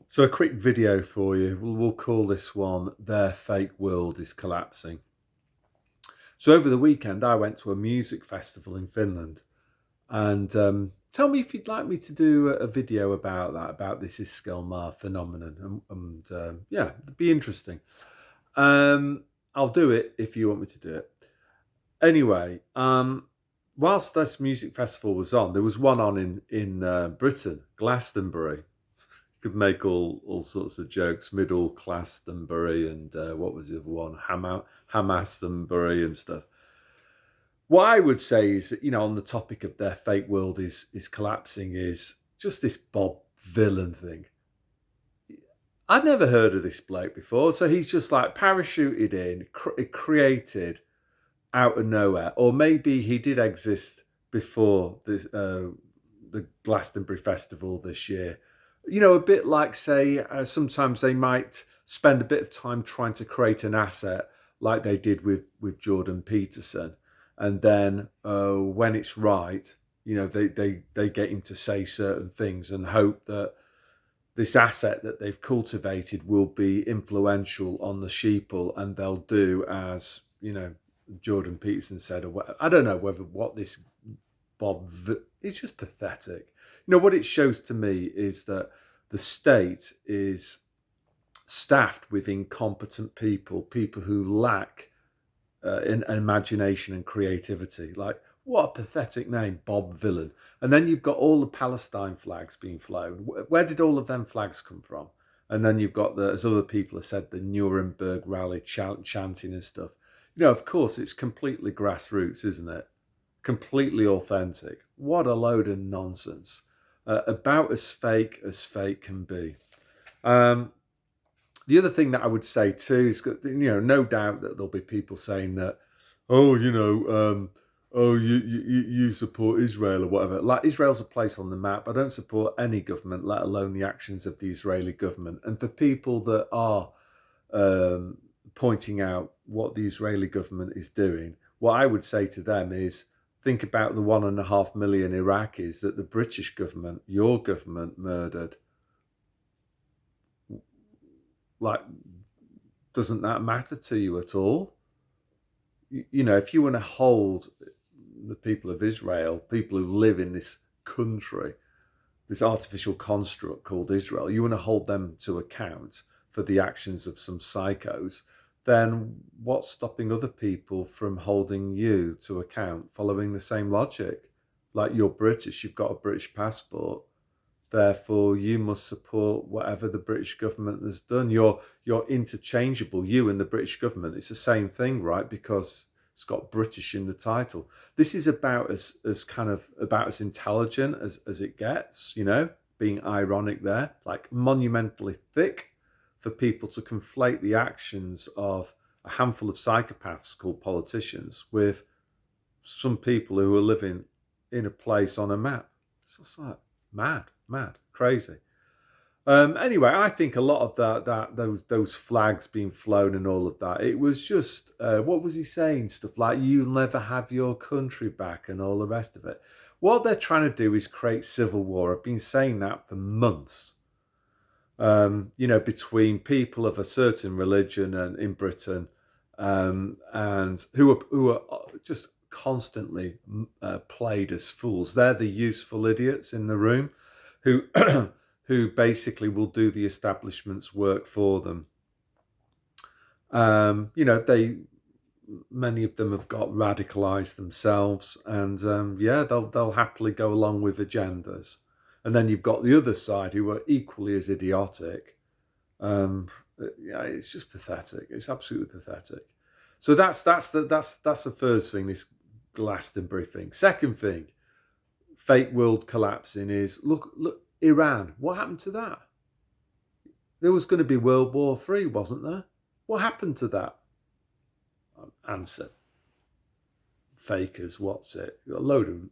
So a quick video for you. We'll call this one "Their Fake World is Collapsing." So over the weekend, I went to a music festival in Finland, and tell me if you'd like me to do a video about that, about this Iskelmar phenomenon, and yeah, it'd be interesting. I'll do it if you want me to do it. Anyway, whilst this music festival was on, there was one on in Britain, Glastonbury. Could make all sorts of jokes, middle Glastonbury and what was the other one, Hamastonbury and stuff. What I would say is that, on the topic of their fake world is collapsing, is just this Bob Villain thing. I'd never heard of this bloke before, so he's just like parachuted in, created out of nowhere, or maybe he did exist before this the Glastonbury Festival this year. A bit like, say, sometimes they might spend a bit of time trying to create an asset, like they did with Jordan Peterson, and then when it's right, they get him to say certain things and hope that this asset that they've cultivated will be influential on the sheeple, and they'll do as Jordan Peterson said, or what, I don't know whether what this it's just pathetic. What it shows to me is that the state is staffed with incompetent people who lack in imagination and creativity. Like, what a pathetic name, Bob Villain. And then you've got all the Palestine flags being flown. Where did all of them flags come from? And then you've got as other people have said, the Nuremberg rally chanting and stuff. Of course, it's completely grassroots, isn't it? Completely authentic. What a load of nonsense. About as fake can be. The other thing that I would say too is, no doubt that there'll be people saying that, oh, you support Israel or whatever. Like, Israel's a place on the map. I don't support any government, let alone the actions of the Israeli government. And for people that are pointing out what the Israeli government is doing, what I would say to them is, think about the 1.5 million Iraqis that the British government, your government, murdered. Like, doesn't that matter to you at all? If you want to hold the people of Israel, people who live in this country, this artificial construct called Israel, you want to hold them to account for the actions of some psychos, then what's stopping other people from holding you to account following the same logic? Like, you're British, you've got a British passport, therefore you must support whatever the British government has done. You're interchangeable, you and the British government. It's the same thing, right? Because it's got British in the title. This is about as intelligent as it gets, being ironic there, like monumentally thick for people to conflate the actions of a handful of psychopaths called politicians with some people who are living in a place on a map. It's just like mad, crazy. Anyway, I think a lot of those flags being flown and all of that, it was just what was he saying? Stuff like, "You'll never have your country back" and all the rest of it. What they're trying to do is create civil war. I've been saying that for months. Between people of a certain religion and in Britain, and who are just constantly played as fools. They're the useful idiots in the room who who basically will do the establishment's work for them. Many of them have got radicalized themselves, and they'll happily go along with agendas. And then you've got the other side who are equally as idiotic. It's just pathetic. It's absolutely pathetic. So that's the first thing. This Glastonbury thing. Second thing, fake world collapsing is look Iran. What happened to that? There was going to be World War III, wasn't there? What happened to that? Answer: fakers. What's it? A load of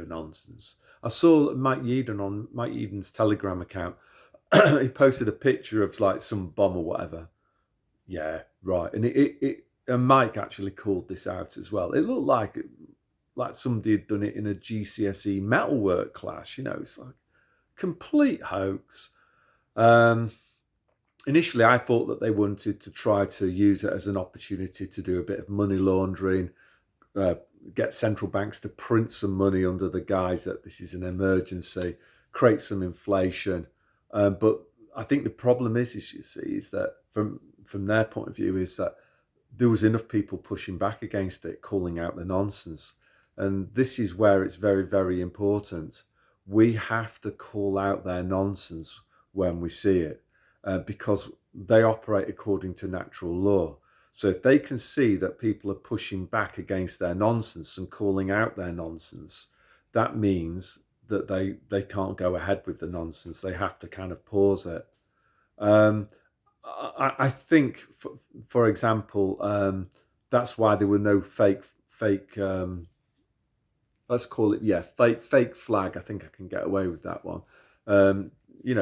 nonsense. I saw Mike Yeadon on Mike Yeadon's Telegram account. He posted a picture of like some bomb or whatever. Yeah, right. And and Mike actually called this out as well. It looked like somebody had done it in a GCSE metalwork class. It's like complete hoax. Um, Initially, I thought that they wanted to try to use it as an opportunity to do a bit of money laundering, uh, get central banks to print some money under the guise that this is an emergency, create some inflation. But I think the problem is you see, is that from their point of view, is that there was enough people pushing back against it, calling out the nonsense. And this is where it's very, very important. We have to call out their nonsense when we see it, because they operate according to natural law. So if they can see that people are pushing back against their nonsense and calling out their nonsense, that means that they can't go ahead with the nonsense. They have to kind of pause it. Um, I think, for example, that's why there were no fake. Let's call it, yeah, fake flag. I think I can get away with that one. Um,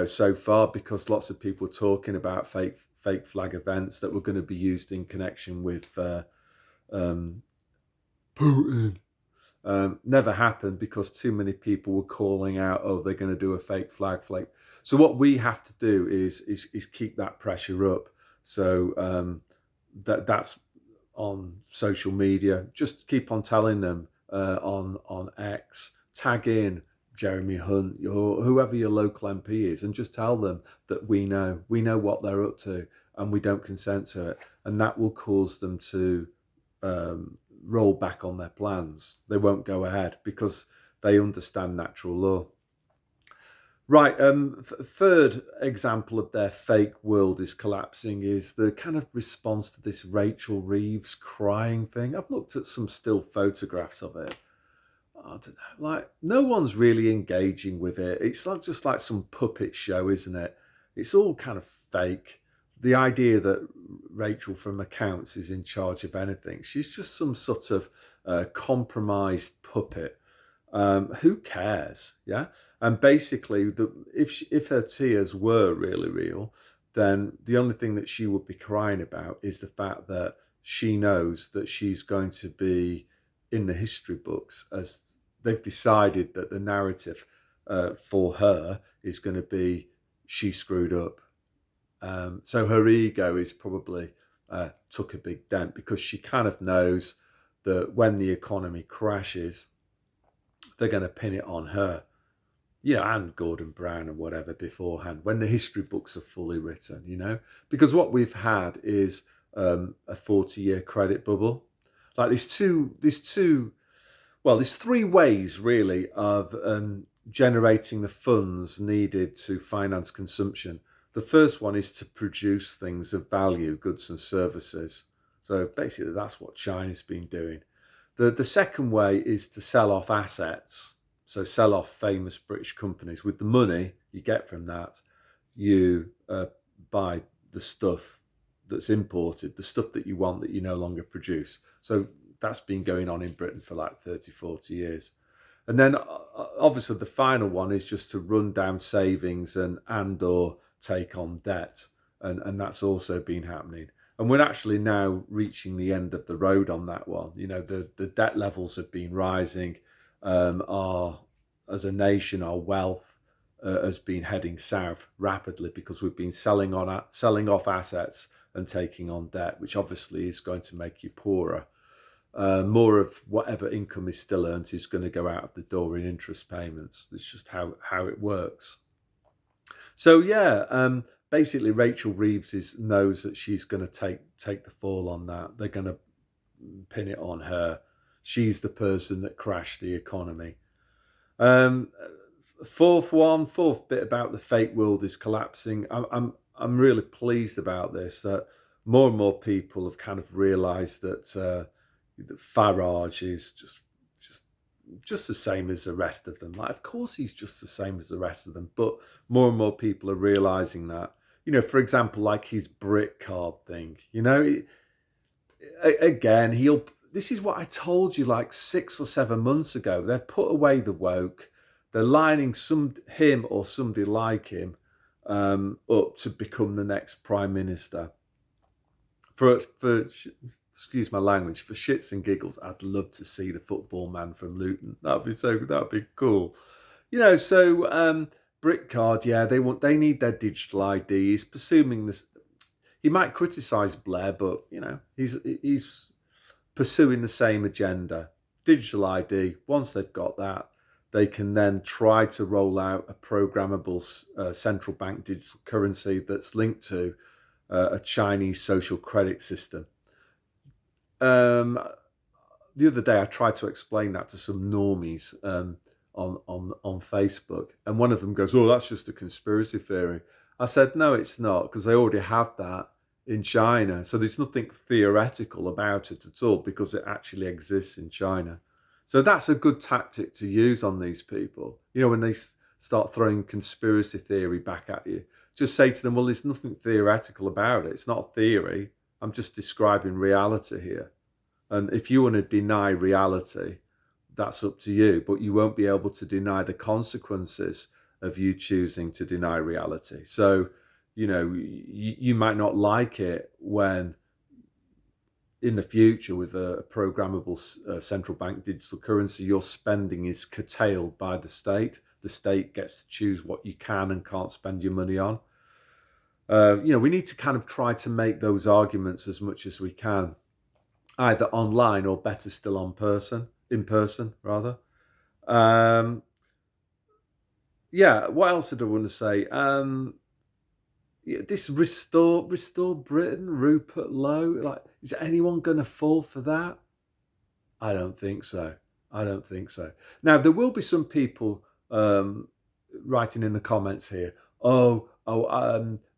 so far, because lots of people were talking about fake flag events that were going to be used in connection with um, Putin. Never happened because too many people were calling out, "Oh, they're going to do a fake flag." So what we have to do is keep that pressure up. So that's on social media. Just keep on telling them on X, tag in Jeremy Hunt or whoever your local MP is, and just tell them that we know what they're up to, and we don't consent to it, and that will cause them to roll back on their plans. They won't go ahead because they understand natural law. Right. Third example of their fake world is collapsing is the kind of response to this Rachel Reeves crying thing. I've looked at some still photographs of it. I don't know. Like, no one's really engaging with it. It's not just like some puppet show, isn't it? It's all kind of fake. The idea that Rachel from accounts is in charge of anything, she's just some sort of compromised puppet. Who cares? Yeah. And basically, if her tears were really real, then the only thing that she would be crying about is the fact that she knows that she's going to be in the history books, as they've decided that the narrative for her is going to be she screwed up. So her ego is probably took a big dent because she kind of knows that when the economy crashes, they're going to pin it on her, and Gordon Brown and whatever beforehand when the history books are fully written, because what we've had is a 40-year credit bubble. Like there's three ways really of generating the funds needed to finance consumption. The first one is to produce things of value, goods and services. So basically, that's what China's been doing. The second way is to sell off assets. So sell off famous British companies. With the money you get from that, you buy the stuff that's imported, the stuff that you want that you no longer produce. So that's been going on in Britain for like 30, 40 years. And then obviously the final one is just to run down savings and or take on debt. And that's also been happening. And we're actually now reaching the end of the road on that one. The debt levels have been rising. As a nation, our wealth has been heading south rapidly because we've been selling off assets and taking on debt, which obviously is going to make you poorer. More of whatever income is still earned is going to go out of the door in interest payments. That's just how it works. So yeah, basically Rachel Reeves knows that she's going to take the fall on that. They're going to pin it on her. She's the person that crashed the economy. Um, fourth bit about the fake world is collapsing. I'm really pleased about this. That more and more people have kind of realised that Farage is just the same as the rest of them. Like, of course, he's just the same as the rest of them. But more and more people are realising that. For example, like his Brit card thing. Again, this is what I told you like 6 or 7 months ago. They've put away the woke. They're lining him or somebody like him up to become the next prime minister. For excuse my language, for shits and giggles, I'd love to see the football man from Luton. That'd be cool. So Brick card, yeah, they need their digital ID. He's pursuing this. He might criticise Blair, but he's pursuing the same agenda. Digital ID. Once they've got that, they can then try to roll out a programmable central bank digital currency that's linked to a Chinese social credit system. Um, the other day, I tried to explain that to some normies on Facebook, and one of them goes, "Oh, that's just a conspiracy theory." I said, "No, it's not, because they already have that in China. So there's nothing theoretical about it at all, because it actually exists in China." So that's a good tactic to use on these people. When they start throwing conspiracy theory back at you, just say to them, "Well, there's nothing theoretical about it. It's not a theory. I'm just describing reality here. And if you want to deny reality, that's up to you, but you won't be able to deny the consequences of you choosing to deny reality." So, you might not like it when in the future, with a programmable central bank digital currency, your spending is curtailed by the state. The state gets to choose what you can and can't spend your money on. We need to kind of try to make those arguments as much as we can, either online or, better still, in person rather. What else did I want to say? This restore Britain, Rupert Lowe. Like, is anyone going to fall for that? I don't think so. Now, there will be some people writing in the comments here.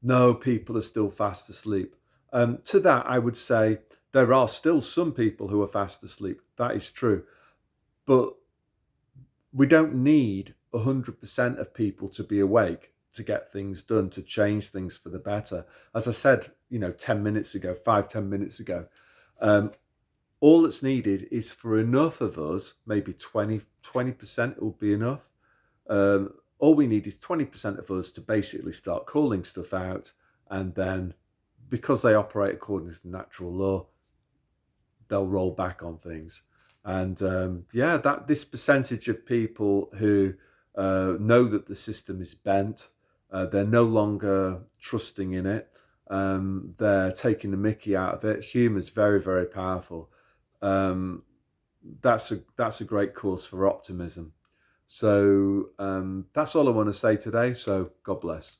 No, people are still fast asleep. To that, I would say there are still some people who are fast asleep. That is true, but we don't need 100% of people to be awake to get things done, to change things for the better. As I said, 10 minutes ago, 5-10 minutes ago, all that's needed is for enough of us, maybe 20% will be enough. All we need is 20% of us to basically start calling stuff out, and then, because they operate according to natural law, they'll roll back on things. And that this percentage of people who know that the system is bent, they're no longer trusting in it, they're taking the mickey out of it. Humour's very, very powerful. That's a great cause for optimism. So that's all I want to say today. So God bless.